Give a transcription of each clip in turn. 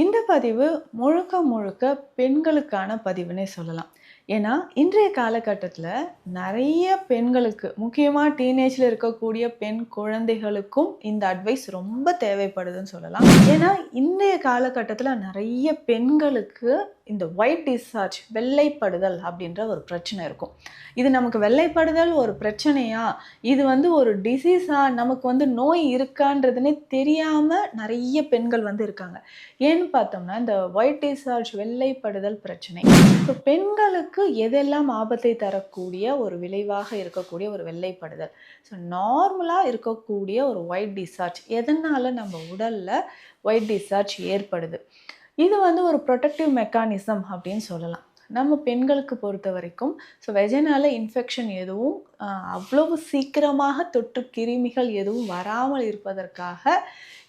இந்த பதிவு முழுக்க முழுக்க பெண்களுக்கான பதிவுன்னே சொல்லலாம். ஏன்னா, இன்றைய காலகட்டத்தில நெறைய பெண்களுக்கு, முக்கியமா டீனேஜ்ல இருக்கக்கூடிய பெண் குழந்தைகளுக்கும் இந்த அட்வைஸ் ரொம்ப தேவைப்படுதுன்னு சொல்லலாம். ஏன்னா, இன்றைய காலகட்டத்தில நெறைய பெண்களுக்கு இந்த ஒயிட் டிஸ்சார்ஜ் வெள்ளைப்படுதல் அப்படின்ற ஒரு பிரச்சனை இருக்கும். இது நமக்கு வெள்ளைப்படுதல் ஒரு பிரச்சனையா? இது ஒரு டிசீஸா? நமக்கு நோய் இருக்கான்றதுன்னே தெரியாம நெறைய பெண்கள் இருக்காங்க. ஏன்னு பார்த்தோம்னா, இந்த ஒயிட் டிஸ்சார்ஜ் வெள்ளைப்படுதல் பிரச்சனை. இப்போ பெண்களுக்கு எதெல்லாம் ஆபத்தை தரக்கூடிய ஒரு விளைவாக இருக்கக்கூடிய ஒரு வெள்ளைப்படுதல். ஸோ நார்மலா இருக்கக்கூடிய ஒரு ஒயிட் டிஸ்சார்ஜ் எதனால நம்ம உடல்ல ஒயிட் டிஸ்சார்ஜ் ஏற்படுது? இது ஒரு புரொடெக்டிவ் மெக்கானிசம் அப்படின்னு சொல்லலாம். நம்ம பெண்களுக்கு பொறுத்தவரைக்கும் வெஜைனால இன்ஃபெக்ஷன் எதுவும் அவ்வளவு சீக்கிரமாக தொற்று கிருமிகள் எதுவும் வராமல் இருப்பதற்காக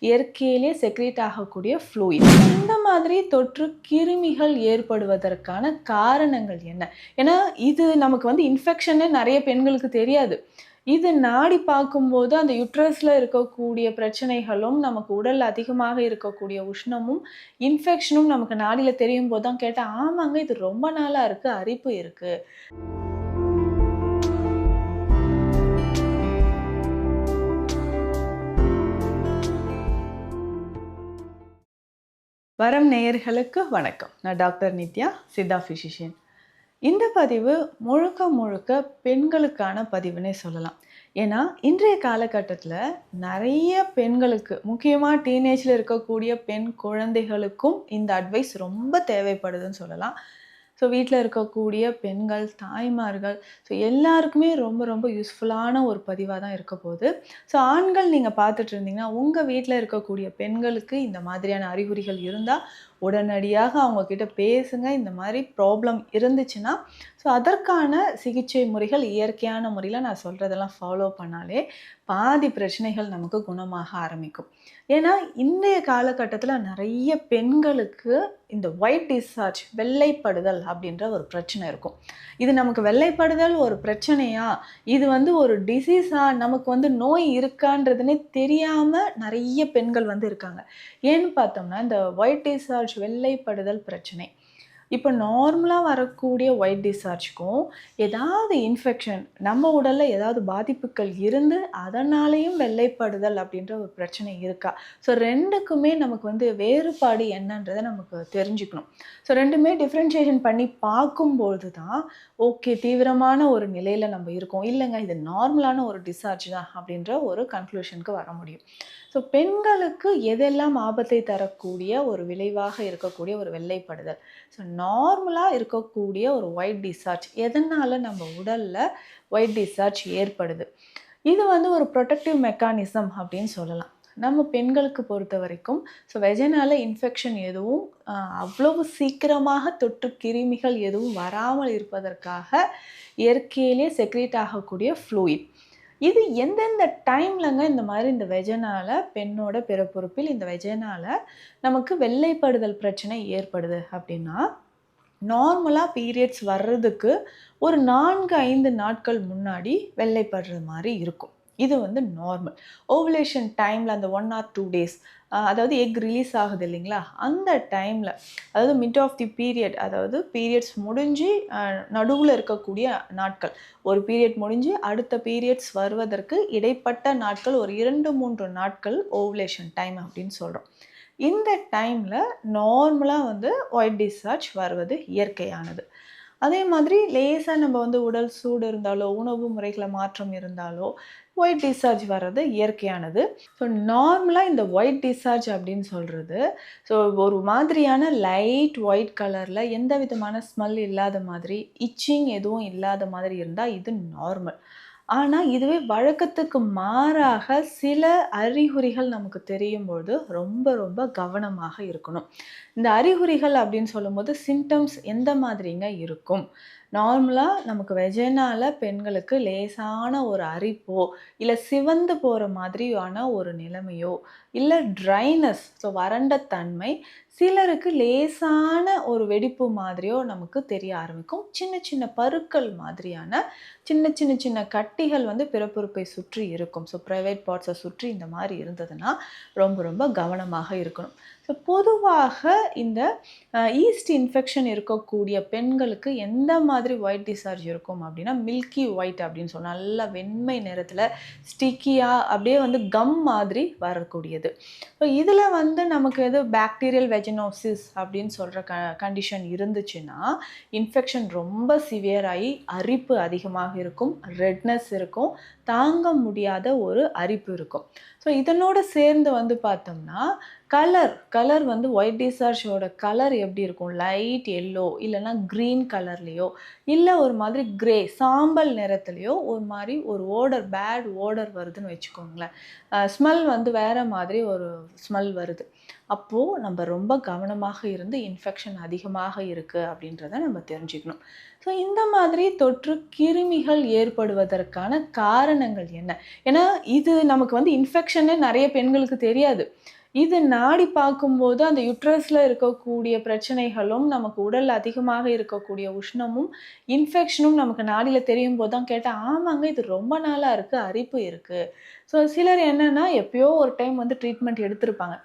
இயற்கையிலே செக்ரீட் ஆகக்கூடிய ஃப்ளூயிட். இந்த மாதிரி தொற்று கிருமிகள் ஏற்படுவதற்கான காரணங்கள் என்ன? ஏன்னா இது நமக்கு இன்ஃபெக்ஷன்னு நிறைய பெண்களுக்கு தெரியாது. இது நாடி பார்க்கும்போது அந்த யுட்ரஸ்ல இருக்கக்கூடிய பிரச்சனைகளும், நமக்கு உடல்ல அதிகமாக இருக்கக்கூடிய உஷ்ணமும், இன்ஃபெக்ஷனும் நமக்கு நாடியில தெரியும்போது தான் கேட்டேன், ஆமாங்க இது ரொம்ப நாளா இருக்கு, அரிப்பு இருக்கு. வரம் நேயர்களுக்கு வணக்கம். நான் டாக்டர் நித்யா, சித்தா ஃபிசிஷியன். இந்த பதிவு முழுக்க முழுக்க பெண்களுக்கான பதிவுன்னே சொல்லலாம். ஏன்னா, இன்றைய காலகட்டத்தில நெறைய பெண்களுக்கு, முக்கியமா டீனேஜ்ல இருக்கக்கூடிய பெண் குழந்தைகளுக்கும் இந்த அட்வைஸ் ரொம்ப தேவைப்படுதுன்னு சொல்லலாம். வீட்ல இருக்கக்கூடிய பெண்கள், தாய்மார்கள் எல்லாருக்குமே ரொம்ப ரொம்ப யூஸ்ஃபுல்லான ஒரு பதிவா தான் இருக்க போது. ஆண்கள் நீங்க பார்த்துட்டு இருந்தீங்கன்னா, உங்க வீட்ல இருக்கக்கூடிய பெண்களுக்கு இந்த மாதிரியான அறிகுறிகள் இருந்தா, உடனடியாக அவங்க கிட்ட பேசுங்க. இந்த மாதிரி ப்ராப்ளம் இருந்துச்சுன்னா, அதற்கான சிகிச்சை முறைகள் இயற்கையான முறையில நான் சொல்றதெல்லாம் ஃபாலோ பண்ணாலே, பாதி பிரச்சனைகள் நமக்கு குணமாக ஆரம்பிக்கும். ஏன்னா, இன்றைய காலகட்டத்தில நெறைய பெண்களுக்கு இந்த ஒயிட் டிஸ்சார்ஜ் வெள்ளைப்படுதல் அப்படின்ற ஒரு பிரச்சனை இருக்கும். இது நமக்கு வெள்ளைப்படுதல் ஒரு பிரச்சனையா? இது ஒரு டிசீஸா? நமக்கு நோய் இருக்கான்றதுன்னே தெரியாம நெறைய பெண்கள் இருக்காங்க. ஏன்னு பார்த்தோம்னா, இந்த ஒயிட் டிஸ்சார்ஜ் வெள்ளைப்படுதல் பிரச்சனை. இப்போ நார்மலா வரக்கூடிய ஒயிட் டிஸ்சார்ஜ்க்கும் ஏதாவது இன்ஃபெக்ஷன் நம்ம உடல்ல ஏதாவது பாதிப்புகள் இருந்து அதனாலேயும் வெள்ளைப்படுதல் அப்படின்ற ஒரு பிரச்சனை இருக்கா? 2க்குமே நமக்கு வேறுபாடு என்னன்றதை நமக்கு தெரிஞ்சுக்கணும். 2மே டிஃப்ரென்ஷியேஷன் பண்ணி பார்க்கும்போது தான் ஓகே தீவிரமான ஒரு நிலையில நம்ம இருக்கோம். இல்லைங்க இது நார்மலான ஒரு டிஸ்சார்ஜ் தான் அப்படின்ற ஒரு கன்க்ளூஷனுக்கு வர முடியும். பெண்களுக்கு எதெல்லாம் ஆபத்தை தரக்கூடிய ஒரு விளைவாக இருக்கக்கூடிய ஒரு வெள்ளைப்படுதல். நார்மலா இருக்கக்கூடிய ஒரு ஒயிட் டிஸ்சார்ஜ் எதனால நம்ம உடல்ல ஒயிட் டிஸ்சார்ஜ் ஏற்படுது? இது ஒரு புரொடெக்டிவ் மெக்கானிசம் அப்படின்னு சொல்லலாம். நம்ம பெண்களுக்கு பொறுத்தவரைக்கும் வெஜைனால இன்ஃபெக்ஷன் எதுவும் அவ்வளவு சீக்கிரமாக தொற்று கிருமிகள் எதுவும் வராமல் இருப்பதற்காக இயற்கையிலே செக்ரீட் ஆகக்கூடிய ஃப்ளூயிட். இது எந்தெந்த டைம்லங்க இந்த மாதிரி இந்த வெஜைனால பெண்ணோட பிறப்புறுப்பில் இந்த வெஜைனால நமக்கு வெள்ளைப்படுதல் பிரச்சனை ஏற்படுது அப்படின்னா, நார்மலா பீரியட்ஸ் வர்றதுக்கு ஒரு 4, 5 நாட்கள் முன்னாடி வெள்ளைப்படுற மாரி இருக்கும். இது நார்மல். ஓவுலேஷன் டைம்ல அந்த 1 ஆர் 2 டேஸ் அதாவது எக் ரிலீஸ் ஆகுது இல்லைங்களா? அந்த டைம்ல அதாவது மிட் ஆஃப் தி பீரியட் அதாவது பீரியட்ஸ் முடிஞ்சு நடுவுல இருக்கக்கூடிய நாட்கள். ஒரு பீரியட் முடிஞ்சு அடுத்த பீரியட்ஸ் வருவதற்கு இடைப்பட்ட நாட்கள் ஒரு 2, 3 நாட்கள் ஓவுலேஷன் டைம் அப்படின்னு சொல்றோம். இந்த டைம்ல நார்மலா ஒயிட் டிஸ்சார்ஜ் வருவது இயற்கையானது. அதே மாதிரி லேசா நம்ம உடல் சூடு இருந்தாலோ, உணவு முறைகள மாற்றம் இருந்தாலோ, ஒயிட் டிஸ்சார்ஜ் வர்றது இயற்கையானது. நார்மலா இந்த ஒயிட் டிஸ்சார்ஜ் அப்படின்னு சொல்றது, ஒரு மாதிரியான லைட் ஒயிட் கலர்ல எந்த விதமான ஸ்மெல் இல்லாத மாதிரி, இச்சிங் எதுவும் இல்லாத மாதிரி இருந்தா இது நார்மல். ஆனா, இதுவே வழக்கத்துக்கு மாறாக சில அறிகுறிகள் நமக்கு தெரியும்போது ரொம்ப ரொம்ப கவனமாக இருக்கணும். இந்த அறிகுறிகள் அப்படின்னு சொல்லும்போது சிம்டம்ஸ் எந்த மாதிரிங்க இருக்கும்? நார்மலா நமக்கு வெஜைனால பெண்களுக்கு லேசான ஒரு அரிப்போ, இல்ல சிவந்து போற மாதிரியான ஒரு நிலைமையோ, இல்ல ட்ரைனஸ் வறண்ட தன்மை, சிலருக்கு லேசான ஒரு வெடிப்பு மாதிரியோ நமக்கு தெரிய ஆரம்பிக்கும். சின்ன சின்ன பருக்கள் மாதிரியான சின்ன சின்ன சின்ன கட்டிகள் பிறப்புறுப்பை சுற்றி இருக்கும். பிரைவேட் பார்ட்ஸை சுற்றி இந்த மாதிரி இருந்ததுன்னா ரொம்ப ரொம்ப கவனமாக இருக்கணும். ஸோ பொதுவாக இந்த ஈஸ்ட் இன்ஃபெக்ஷன் இருக்கக்கூடிய பெண்களுக்கு எந்த மாதிரி ஒயிட் டிஸ்சார்ஜ் இருக்கும் அப்படின்னா, மில்கி ஒயிட் அப்படின்னு சொல்லலாம். நல்லா வெண்மை நிறத்தில் ஸ்டிக்கியாக அப்படியே வந்து கம் மாதிரி வரக்கூடியது. ஸோ இதில் வந்து நமக்கு எது பாக்டீரியல் வெஜினோசிஸ் அப்படின்னு சொல்கிற கண்டிஷன் இருந்துச்சுன்னா, இன்ஃபெக்ஷன் ரொம்ப சிவியர் ஆகி அரிப்பு அதிகமாக இருக்கும், ரெட்னஸ் இருக்கும், தாங்க முடியாத ஒரு அரிப்பு இருக்கும். ஸோ இதனோட சேர்ந்து வந்து பார்த்தோம்னா, கலர் வந்து ஒயிட் டிஸ்சார்ஜோட கலர் எப்படி இருக்கும்? லைட் எல்லோ இல்லைன்னா க்ரீன் கலர்லேயோ, இல்லை ஒரு மாதிரி கிரே சாம்பல் நிறத்துலையோ ஒரு மாதிரி ஒரு பேட் ஓடர் வருதுன்னு வச்சுக்கோங்களேன். ஸ்மெல் வந்து வேறு மாதிரி ஒரு ஸ்மெல் வருது. அப்போது நம்ம ரொம்ப கவனமாக இருந்து இன்ஃபெக்ஷன் அதிகமாக இருக்குது அப்படின்றத நம்ம தெரிஞ்சுக்கணும். ஸோ இந்த மாதிரி தொற்று கிருமிகள் ஏற்படுவதற்கான காரணங்கள் என்ன? ஏன்னா இது நமக்கு வந்து இன்ஃபெக்ஷன்னு நிறைய பெண்களுக்கு தெரியாது. இது நாடி பார்க்கும்போது அந்த யுட்ரஸில் இருக்கக்கூடிய பிரச்சனைகளும், நமக்கு உடல் அதிகமாக இருக்கக்கூடிய உஷ்ணமும், இன்ஃபெக்ஷனும் நமக்கு நாடியில் தெரியும் போது தான் கேட்டால், ஆமாங்க இது ரொம்ப நாளாக இருக்குது, அரிப்பு இருக்குது. ஸோ சிலர் என்னென்னா எப்போயோ ஒரு டைம் வந்து ட்ரீட்மெண்ட் எடுத்திருப்பாங்க.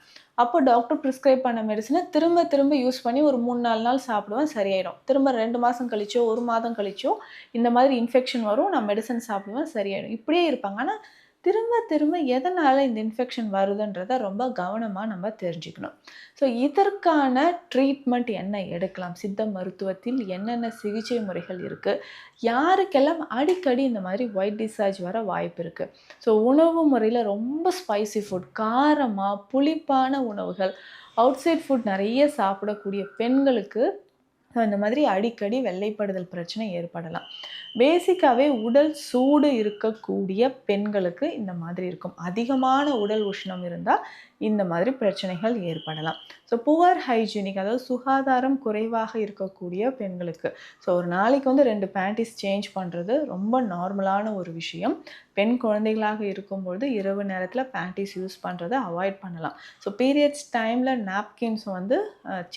அப்போ டாக்டர் ப்ரிஸ்கிரைப் பண்ண மெடிசனை திரும்ப திரும்ப யூஸ் பண்ணி ஒரு 3-4 நாள் சாப்பிடுவேன், சரியாயிடும். திரும்ப 2 மாதம் கழிச்சோ 1 மாதம் கழிச்சோ இந்த மாதிரி இன்ஃபெக்ஷன் வரும், நான் மெடிசன் சாப்பிடுவேன், சரியாயிடும். இப்படியே இருப்பாங்க. ஆனால் திரும்ப திரும்ப எதனால் இந்த இன்ஃபெக்ஷன் வருதுன்றதை ரொம்ப கவனமாக நம்ம தெரிஞ்சுக்கணும். ஸோ இதற்கான ட்ரீட்மெண்ட் என்ன எடுக்கலாம்? சித்த மருத்துவத்தில் என்னென்ன சிகிச்சை முறைகள் இருக்குது? யாருக்கெல்லாம் அடிக்கடி இந்த மாதிரி ஒயிட் டிஸ்சார்ஜ் வர வாய்ப்பு இருக்குது? ஸோ உணவு முறையில் ரொம்ப ஸ்பைசி ஃபுட், காரமாக புளிப்பான உணவுகள், அவுட் சைட் ஃபுட் நிறைய சாப்பிடக்கூடிய பெண்களுக்கு இந்த மாதிரி அடிக்கடி வெள்ளைப்படுதல் பிரச்சனை ஏற்படலாம். பேசிக்காகவே உடல் சூடு இருக்கக்கூடிய பெண்களுக்கு இந்த மாதிரி இருக்கும். அதிகமான உடல் உஷ்ணம் இருந்தால் இந்த மாதிரி பிரச்சனைகள் ஏற்படலாம். ஸோ புவர் ஹைஜீனிக், அதாவது சுகாதாரம் குறைவாக இருக்கக்கூடிய பெண்களுக்கு, ஸோ ஒரு நாளைக்கு வந்து 2 பேண்டிஸ் சேஞ்ச் பண்ணுறது ரொம்ப நார்மலான ஒரு விஷயம். பெண் குழந்தைகளாக இருக்கும்பொழுது இரவு நேரத்தில் பேண்டிஸ் யூஸ் பண்ணுறதை அவாய்ட் பண்ணலாம். ஸோ பீரியட்ஸ் டைமில் நாப்கின்ஸ் வந்து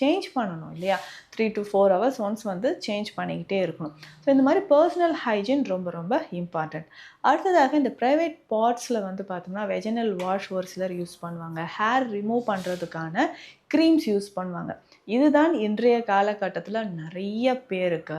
சேஞ்ச் பண்ணணும் இல்லையா? 3 to 4 hours ஒன்ஸ் வந்து சேஞ்ச் பண்ணிக்கிட்டே இருக்கணும். ஸோ இந்த மாதிரி பர்சனல் ஹைஜீன் ரொம்ப ரொம்ப இம்பார்ட்டண்ட். அடுத்ததாக இந்த ப்ரைவேட் பார்ட்ஸில் வந்து பார்த்தோம்னா வெஜினல் வாஷ் ஒரு சிலர் யூஸ் பண்ணுவாங்க. ஹேர் ரிமூவ் பண்ணுறதுக்கான க்ரீம்ஸ் யூஸ் பண்ணுவாங்க. இதுதான் இன்றைய காலகட்டத்தில் நிறைய பேருக்கு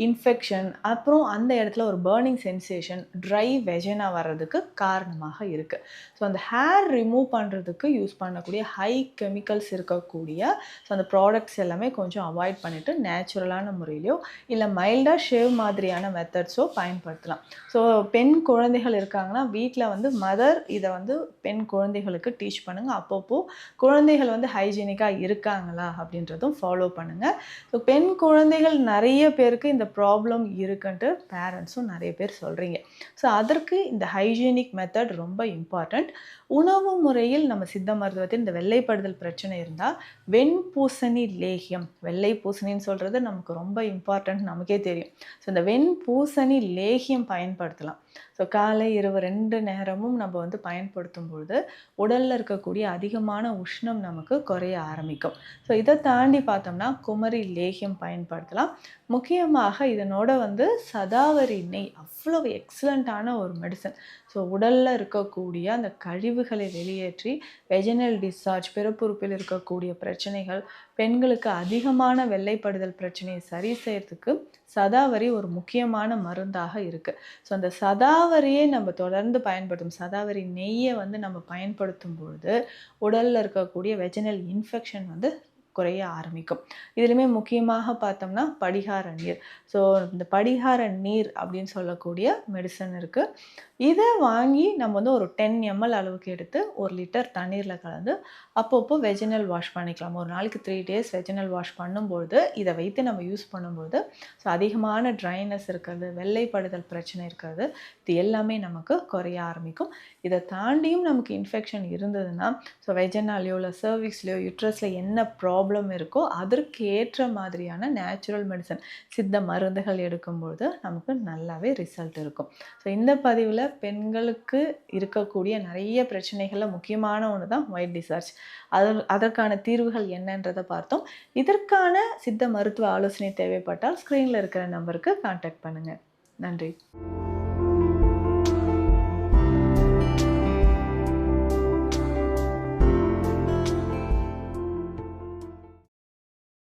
இன்ஃபெக்ஷன், அப்புறம் அந்த இடத்துல ஒரு பர்னிங் சென்சேஷன், ட்ரை வெஜினா வர்றதுக்கு காரணமாக இருக்குது. ஸோ அந்த ஹேர் ரிமூவ் பண்ணுறதுக்கு யூஸ் பண்ணக்கூடிய ஹை கெமிக்கல்ஸ் இருக்கக்கூடிய ஸோ அந்த ப்ராடக்ட்ஸ் எல்லாமே கொஞ்சம் அவாய்ட் பண்ணிவிட்டு நேச்சுரலான முறையிலையோ இல்லை மைல்டாக ஷேவ் மாதிரியான மெத்தட்ஸோ பயன்படுத்தலாம். ஸோ பெண் குழந்தைகள் இருக்காங்கன்னா வீட்டில் வந்து மதர் இதை வந்து பெண் குழந்தைகளுக்கு டீச் பண்ணுங்கள். அப்பப்போ குழந்தைகள் வந்து ஹைஜீனிக்காக இருக்காங்களா அப்படின்றதும் ஃபாலோ பண்ணுங்கள். ஸோ பெண் குழந்தைகள் நிறைய பேருக்கு இந்த ப்ராப்ளம் இருக்குன்ட்டு பேரண்ட்ஸும் நிறைய பேர் சொல்கிறீங்க. ஸோ அதற்கு இந்த ஹைஜீனிக் மெத்தட் ரொம்ப இம்பார்ட்டண்ட். உணவு முறையில் நம்ம சித்த மருத்துவத்தில் இந்த வெள்ளைப்படுதல் பிரச்சனை இருந்தால் வெண்பூசணி லேகியம், வெள்ளை பூசணின்னு சொல்கிறது நமக்கு ரொம்ப இம்பார்ட்டண்ட், நமக்கே தெரியும். ஸோ இந்த வெண்பூசணி லேகியம் பயன்படுத்தலாம். ஸோ காலை இரவு 2 நேரமும் நம்ம வந்து பயன்படுத்தும் பொழுது உடலில் இருக்கக்கூடிய அதிகமான உஷ்ணம் நமக்கு குறைய ஆரம்பிக்கும். ஸோ இதை தாண்டி பார்த்தோம்னா குமரி லேகியம் பயன்படுத்தலாம். முக்கியமாக இதனோட வந்து சதாவரி நெய் அவ்வளவு எக்ஸலண்ட்டான ஒரு மெடிசன். ஸோ உடலில் இருக்கக்கூடிய அந்த கழிவுகளை வெளியேற்றி வெஜினல் டிஸ்சார்ஜ், பிறப்புறுப்பில் இருக்கக்கூடிய பிரச்சனைகள், பெண்களுக்கு அதிகமான வெள்ளைப்படுதல் பிரச்சனையை சரி செய்யறதுக்கு சதாவரி ஒரு முக்கியமான மருந்தாக இருக்குது. ஸோ அந்த சதாவரியை நம்ம தொடர்ந்து பயன்படுத்தும், சதாவரி நெய்யை வந்து நம்ம பயன்படுத்தும் பொழுது உடலில் இருக்கக்கூடிய வெஜினல் இன்ஃபெக்ஷன் வந்து குறைய ஆரம்பிக்கும். இதுலையுமே முக்கியமாக பார்த்தோம்னா படிகார நீர். ஸோ இந்த படிகார நீர் அப்படின்னு சொல்லக்கூடிய மெடிசன் இருக்குது. இதை வாங்கி நம்ம வந்து ஒரு 10 ml அளவுக்கு எடுத்து 1 லிட்டர் தண்ணீரில் கலந்து அப்பப்போ வெஜினல் வாஷ் பண்ணிக்கலாம். ஒரு நாளைக்கு 3 days வெஜினல் வாஷ் பண்ணும்பொழுது இதை வைத்து நம்ம யூஸ் பண்ணும்போது ஸோ அதிகமான ட்ரைனஸ் இருக்கிறது, வெள்ளைப்படுதல் பிரச்சனை இருக்கிறது, இது எல்லாமே நமக்கு குறைய ஆரம்பிக்கும். இதை தாண்டியும் நமக்கு இன்ஃபெக்ஷன் இருந்ததுன்னா ஸோ வெஜினாலையோ இல்லை சர்விக்ஸ்லையோ யுட்ரஸில் என்ன ப்ராப்ளம் இருக்கோ அதற்கு ஏற்ற மாதிரியான நேச்சுரல் மெடிசன், சித்த மருந்துகள் எடுக்கும்பொழுது நமக்கு நல்லாவே ரிசல்ட் இருக்கும். ஸோ இந்த பதிவில் பெண்களுக்கு இருக்கக்கூடிய நிறைய பிரச்சனைகளில் முக்கியமான ஒன்று தான் ஒயிட் டிஸ்சார்ஜ். அதற்கான தீர்வுகள் என்னன்றதை பார்த்தோம். இதற்கான சித்த மருத்துவ ஆலோசனை தேவைப்பட்டால் ஸ்க்ரீனில் இருக்கிற நம்பருக்கு கான்டாக்ட் பண்ணுங்கள். நன்றி.